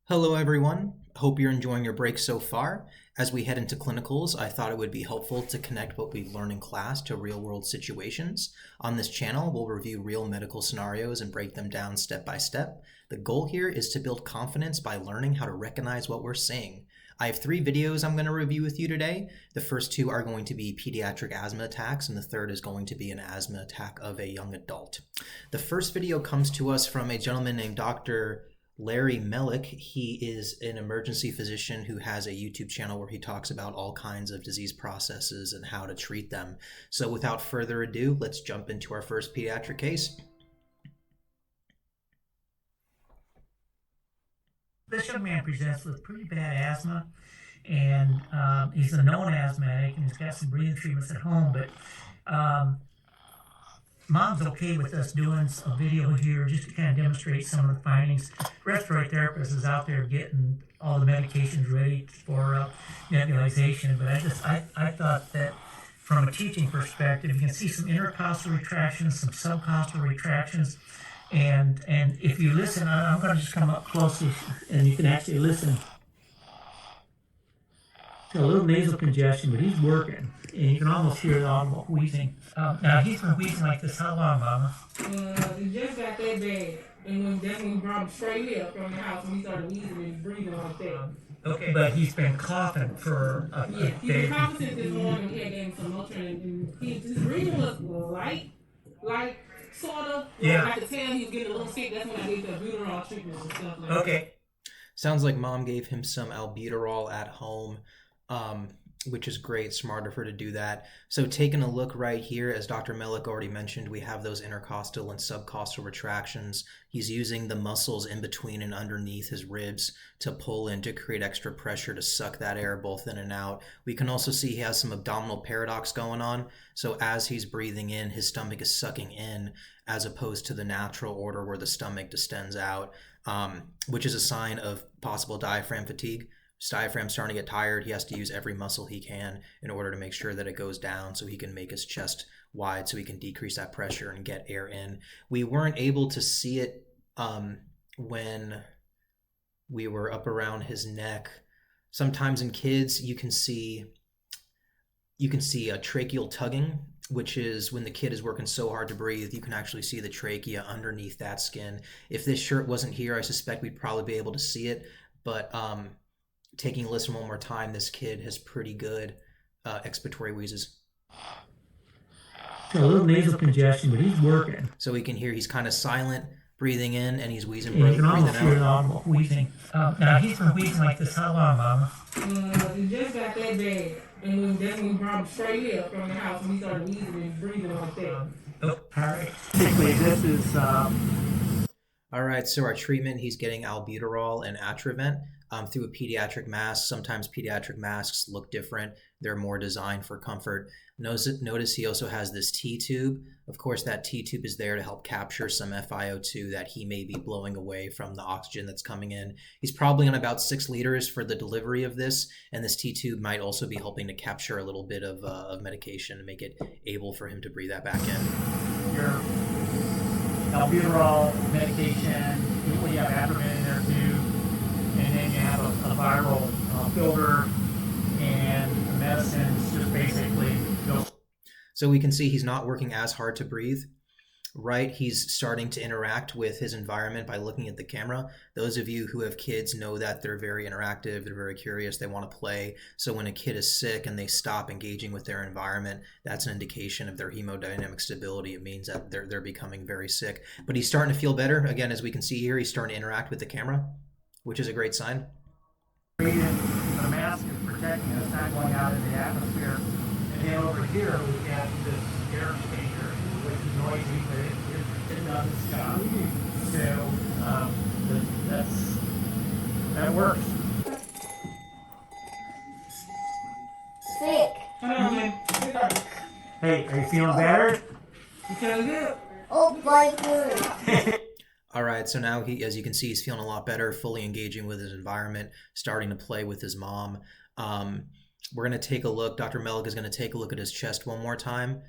Hello, everyone. Hope you're enjoying your break so far. As we head into clinicals, I thought it would be helpful to connect what we learn in class to real-world situations. On this channel, we'll review real medical scenarios and break them down step by step. The goal here is to build confidence by learning how to recognize what we're seeing. I have 3 videos I'm going to review with you today. The first 2 are going to be pediatric asthma attacks, and the third is going to be an asthma attack of a young adult. The first video comes to us from a gentleman named Dr. Larry Mellick. He is an emergency physician who has a YouTube channel where he talks about all kinds of disease processes and how to treat them. So without further ado, let's jump into our first pediatric case. This young man presents with pretty bad asthma, and he's a known asthmatic, and he's got some breathing treatments at home, but mom's okay with us doing a video here just to kind of demonstrate some of the findings. Respiratory therapist is out there getting all the medications ready for nebulization, but I thought that from a teaching perspective, you can see some intercostal retractions, some subcostal retractions, and if you listen, I'm going to just come up closely, and you can actually listen. Got a little nasal congestion, but he's working, and you can almost hear the audible wheezing. Now he's been wheezing like this how long, Mama? It just got that bad, and that's when we brought him straight here from the house, and he started wheezing and breathing like that. Okay, but he's been coughing for a Yeah, he's day. been coughing since this morning. We had gave him some Motrin, and his breathing was light, like sort of. Yeah. I could tell he was getting a little sick. That's when I gave the albuterol treatment and stuff like Okay. Sounds like mom gave him some albuterol at home, which is great, smart of her to do that. So taking a look right here, as Dr. Mellick already mentioned, we have those intercostal and subcostal retractions. He's using the muscles in between and underneath his ribs to pull in to create extra pressure to suck that air both in and out. We can also see he has some abdominal paradox going on. So as he's breathing in, his stomach is sucking in as opposed to the natural order where the stomach distends out, which is a sign of possible diaphragm fatigue. His diaphragm's starting to get tired. He has to use every muscle he can in order to make sure that it goes down so he can make his chest wide so he can decrease that pressure and get air in. We weren't able to see it when we were up around his neck. Sometimes in kids you can see a tracheal tugging, which is when the kid is working so hard to breathe, you can actually see the trachea underneath that skin. If this shirt wasn't here, I suspect we'd probably be able to see it, but taking a listen one more time, this kid has pretty good expiratory wheezes. Got a little nasal congestion, but he's working. So we can hear he's kind of silent, breathing in, and he's wheezing, And you can breathing almost hear the out. audible wheezing. Now he's been wheezing like this how long, Mama? It just got that bad, and that's when we brought him straight here from the house, and he started wheezing and breathing like that. Oh, all right. Basically, this is All right, so our treatment, he's getting albuterol and Atrovent through a pediatric mask. Sometimes pediatric masks look different. They're more designed for comfort. Notice he also has this T-tube. Of course, that T-tube is there to help capture some FiO2 that he may be blowing away from the oxygen that's coming in. He's probably on about 6 liters for the delivery of this, and this T-tube might also be helping to capture a little bit of medication and make it able for him to breathe that back in. your albuterol medication. You have Atrovent in there too, and then you have a viral filter, and the medicines just basically go. So we can see he's not working as hard to breathe, right? He's starting to interact with his environment by looking at the camera. Those of you who have kids know that they're very interactive, they're very curious, they want to play. So when a kid is sick and they stop engaging with their environment, that's an indication of their hemodynamic stability. It means that they're becoming very sick. But he's starting to feel better. Again, as we can see here, he's starting to interact with the camera, which is a great sign. The mask is protecting us, not going out in the atmosphere. And then over here we have this air exchanger, which is noisy, but it does its job. So that works. Sick. Hello, man. Hey, are you feeling better? You feeling good? Oh my god. All right, so now he, as you can see, he's feeling a lot better, fully engaging with his environment, starting to play with his mom. We're going to take a look. Dr. Mellick is going to take a look at his chest one more time.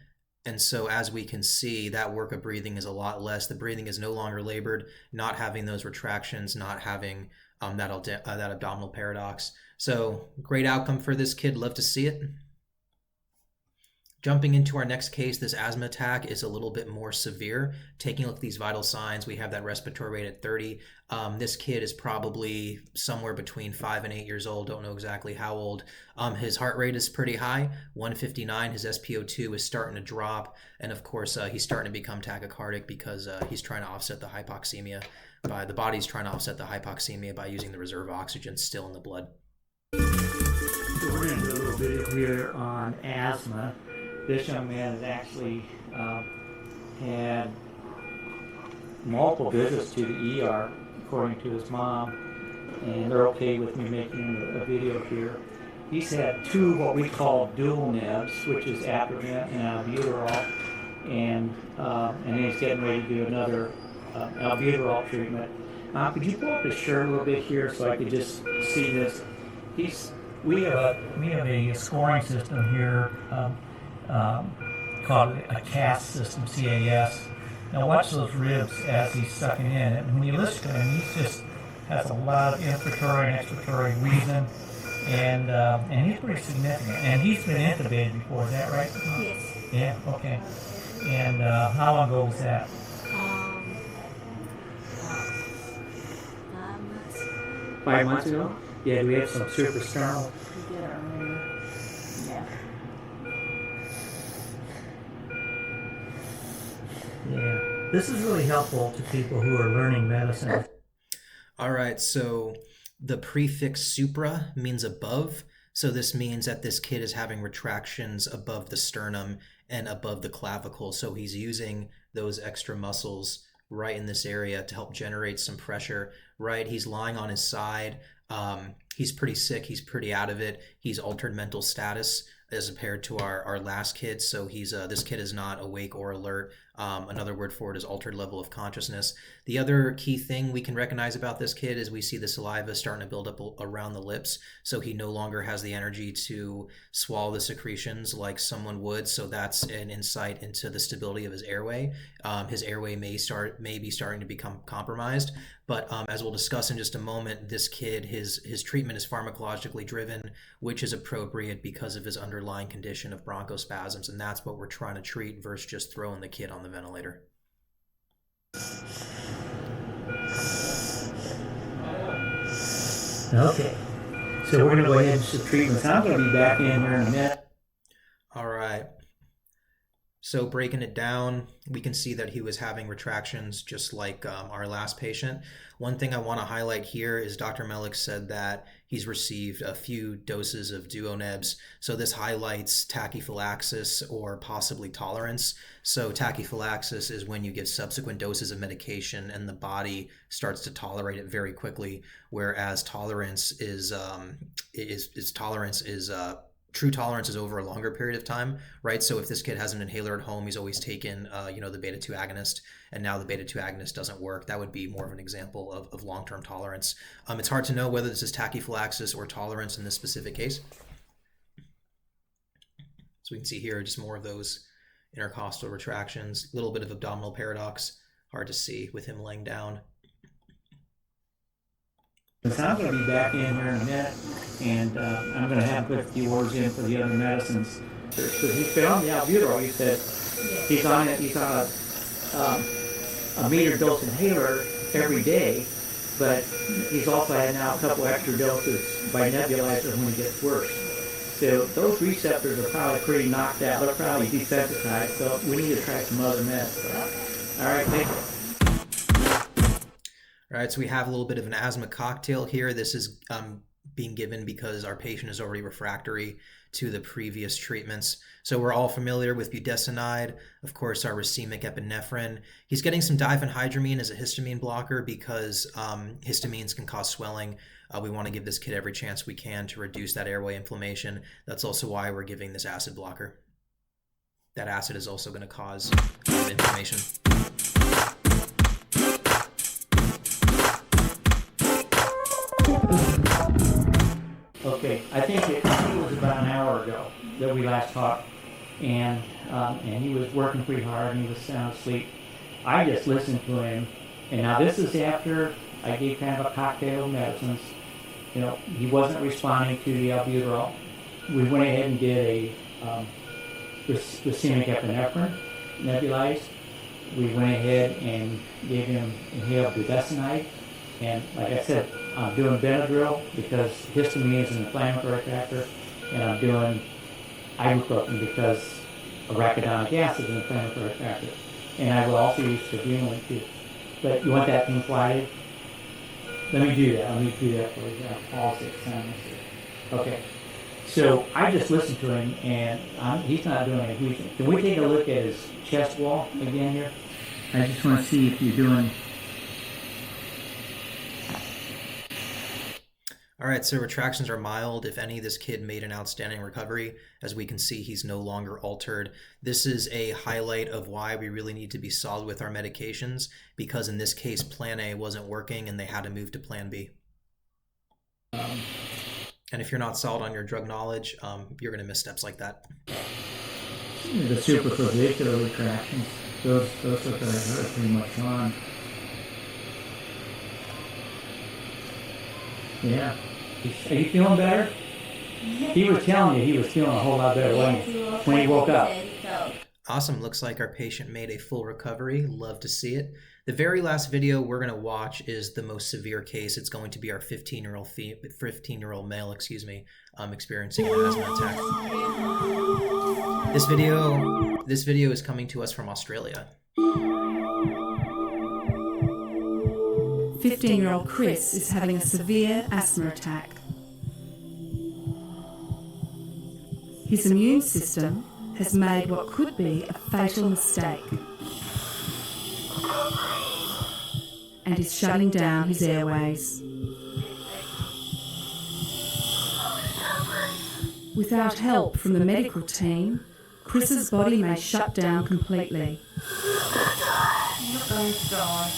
And so, as we can see, that work of breathing is a lot less. The breathing is no longer labored, not having those retractions, not having that abdominal paradox. So, great outcome for this kid. Love to see it. Jumping into our next case, this asthma attack is a little bit more severe. Taking a look at these vital signs, we have that respiratory rate at 30. This kid is probably somewhere between 5 and 8 years old. Don't know exactly how old. His heart rate is pretty high, 159. His SpO2 is starting to drop. And of course, he's starting to become tachycardic because he's trying to offset the hypoxemia. The body's trying to offset the hypoxemia by using the reserve oxygen still in the blood. So we're going to do a little video here on asthma. This young man has actually had multiple visits to the ER, according to his mom, and they're okay with me making a video here. He's had 2 what we call dual nebs, which is Atropine and albuterol, and then he's getting ready to do another albuterol treatment. Could you pull up his shirt a little bit here so I could just see this? We have a scoring system here. Called a CAS system, CAS. Now watch those ribs as he's sucking in. And when you listen to him, he just has a lot of inspiratory and expiratory wheezing, and he's pretty significant. And he's been intubated before, is that right? Yes. Yeah, okay. And how long ago was that? 5 months. 5 months ago? Yeah, do we have some suprasternal? We did it earlier. Yeah. Yeah. This is really helpful to people who are learning medicine. All right, so the prefix supra means above. So this means that this kid is having retractions above the sternum and above the clavicle. So he's using those extra muscles right in this area to help generate some pressure, right? He's lying on his side. He's pretty sick. He's pretty out of it. He's altered mental status as compared to our last kid. So this kid is not awake or alert. Another word for it is altered level of consciousness. The other key thing we can recognize about this kid is we see the saliva starting to build up around the lips. So he no longer has the energy to swallow the secretions like someone would. So that's an insight into the stability of his airway. His airway may be starting to become compromised. But as we'll discuss in just a moment, this kid, his treatment is pharmacologically driven, which is appropriate because of his underlying condition of bronchospasms, and that's what we're trying to treat versus just throwing the kid on the ventilator. Okay. So we're going to go ahead and do treatments. I'm going to be back in here in a minute. All right. So breaking it down, we can see that he was having retractions just like our last patient. One thing I want to highlight here is Dr. Melick said that he's received a few doses of duonebs. So this highlights tachyphylaxis or possibly tolerance. So tachyphylaxis is when you give subsequent doses of medication and the body starts to tolerate it very quickly, whereas tolerance is true tolerance is over a longer period of time, right? So if this kid has an inhaler at home, he's always taken, the beta-2 agonist, and now the beta-2 agonist doesn't work. That would be more of an example of long-term tolerance. It's hard to know whether this is tachyphylaxis or tolerance in this specific case. So we can see here just more of those intercostal retractions, a little bit of abdominal paradox, hard to see with him laying down. So I'm going to be back in here in a minute, and I'm going to have to put a few words in for the other medicines. Because he's been on the albuterol, he said he's on a meter dose inhaler every day, but he's also had now a couple extra doses by nebulizer when it gets worse. So those receptors are probably pretty knocked out. They're probably desensitized, so we need to try some other meds. All right, thank you. All right, so we have a little bit of an asthma cocktail here. This is being given because our patient is already refractory to the previous treatments. So we're all familiar with budesonide, of course, our racemic epinephrine. He's getting some diphenhydramine as a histamine blocker because histamines can cause swelling. We want to give this kid every chance we can to reduce that airway inflammation. That's also why we're giving this acid blocker. That acid is also going to cause inflammation. Okay, I think it was about an hour ago that we last talked. and he was working pretty hard and he was sound asleep. I just listened to him, and now this is after I gave kind of a cocktail of medicines. You know, he wasn't responding to the albuterol. We went ahead and did a racemic epinephrine nebulized. We went ahead and gave him inhaled budesonide, and like I said, I'm doing Benadryl because histamine is an inflammatory factor, and I'm doing ibuprofen because arachidonic acid is an inflammatory factor. And I will also use scopolamine too. But you want that thing quieted? Let me do that. Let me do that for you. I'll pause it. Okay. So I just listened to him, and he's not doing a huge thing. Can we take a look at his chest wall again here? I just want to see if you're doing. All right, so retractions are mild. If any, this kid made an outstanding recovery. As we can see, he's no longer altered. This is a highlight of why we really need to be solid with our medications, because in this case, Plan A wasn't working and they had to move to Plan B. And if you're not solid on your drug knowledge, you're going to miss steps like that. The superclavicular retractions, those are pretty much on. Yeah. Are you feeling better? He was telling you he was feeling a whole lot better when he woke up. Awesome. Looks like our patient made a full recovery. Love to see it. The very last video we're going to watch is the most severe case. It's going to be our 15-year-old male, experiencing an asthma attack. This video is coming to us from Australia. 15-year-old Chris is having a severe asthma attack. His immune system has made what could be a fatal mistake and is shutting down his airways. Without help from the medical team, Chris's body may shut down completely. I'm not going to die.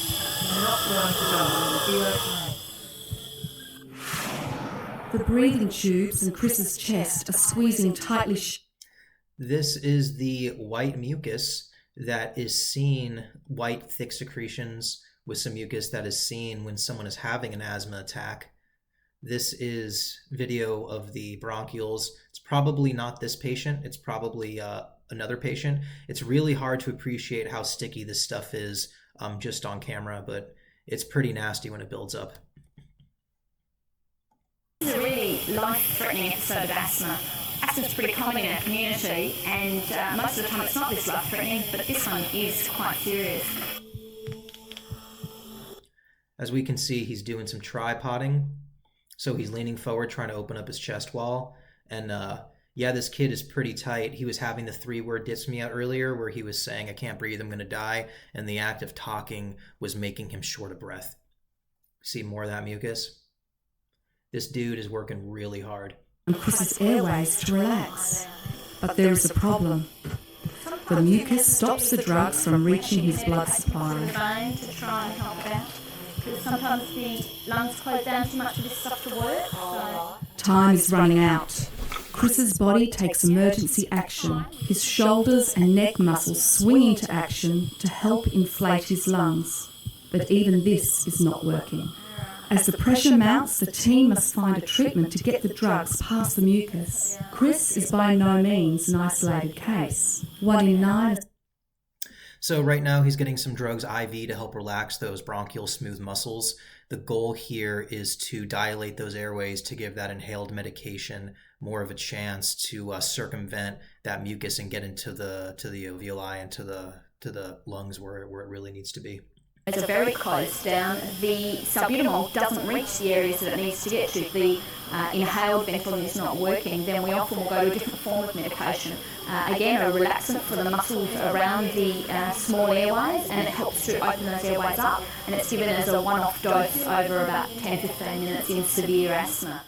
I'm not going to die. It'll be okay. The breathing tubes in Chris's chest are squeezing tightly This is the white mucus that is seen, white thick secretions with some mucus that is seen when someone is having an asthma attack. This is video of the bronchioles. It's probably not this patient. It's probably another patient. It's really hard to appreciate how sticky this stuff is just on camera, but it's pretty nasty when it builds up. This is a really life-threatening episode of asthma. Asthma is pretty common in our community, and most of the time it's not this life-threatening, but this one is quite serious. As we can see, he's doing some tripoding. So he's leaning forward, trying to open up his chest wall. And yeah, this kid is pretty tight. He was having the 3-word dyspnea earlier where he was saying, I can't breathe, I'm going to die. And the act of talking was making him short of breath. See more of that mucus? This dude is working really hard. on Chris's airways to relax. But there is a problem. The mucus stops the drugs from reaching his blood supply. To try and help it out. Because sometimes the lungs close down too much for this stuff to work. So. Time is running out. Chris's body takes emergency action. His shoulders and neck muscles swing into action to help inflate his lungs. But even this is not working. As the pressure mounts, the team must find a treatment to get the drugs past the mucus. Chris is by no means an isolated case. 1 in 9. So right now he's getting some drugs IV to help relax those bronchial smooth muscles. The goal here is to dilate those airways to give that inhaled medication more of a chance to circumvent that mucus and get into the alveoli and to the lungs where it really needs to be. It's a very close down. The salbutamol doesn't reach the areas that it needs to get to. The inhaled Ventolin is not working. Then we often will go to a different form of medication. Again, a relaxant for the muscles around the small airways, and it helps to open those airways up. And it's given as a one-off dose over about 10-15 minutes in severe asthma.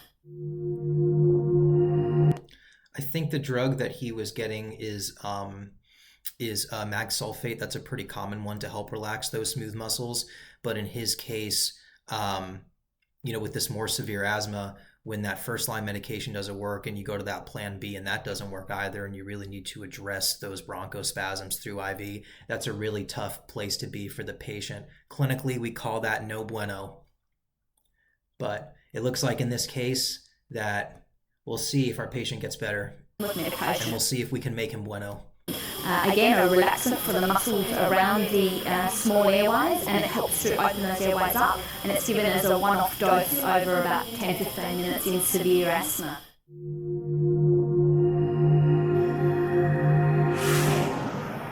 I think the drug that he was getting is mag sulfate. That's a pretty common one to help relax those smooth muscles. But in his case, with this more severe asthma, when that first line medication doesn't work and you go to that plan B and that doesn't work either, and you really need to address those bronchospasms through IV, that's a really tough place to be for the patient. Clinically, we call that no bueno. But it looks like in this case that we'll see if our patient gets better. With And medication. we'll see if we can make him bueno. Again, a relaxant for the muscles around the small airways, and it helps to open those airways up, and it's given as a one-off dose over about 10-15 minutes in severe asthma.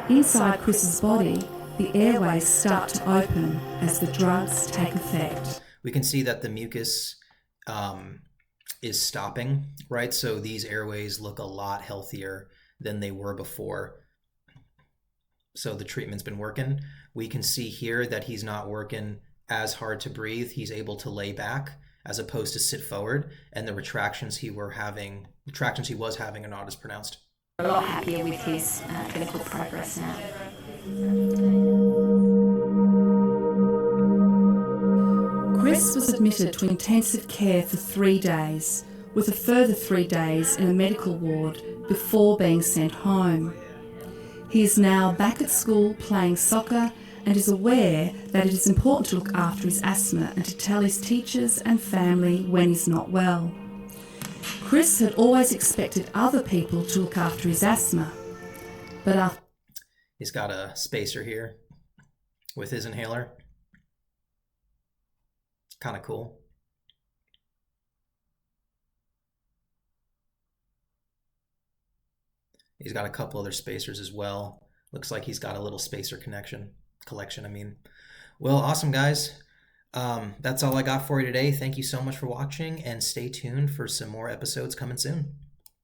Inside Chris's body, the airways start to open as the drugs take effect. We can see that the mucus is stopping, right? So these airways look a lot healthier than they were before. So the treatment's been working. We can see here that he's not working as hard to breathe. He's able to lay back as opposed to sit forward, and the retractions he was having are not as pronounced. A lot happier with his clinical progress now. Chris was admitted to intensive care for 3 days, with a further 3 days in a medical ward before being sent home. He is now back at school playing soccer and is aware that it is important to look after his asthma and to tell his teachers and family when he's not well. Chris had always expected other people to look after his asthma, but after He's got a spacer here with his inhaler. Kind of cool. He's got a couple other spacers as well. Looks like he's got a little spacer collection, I mean. Well, awesome, guys. That's all I got for you today. Thank you so much for watching, and stay tuned for some more episodes coming soon.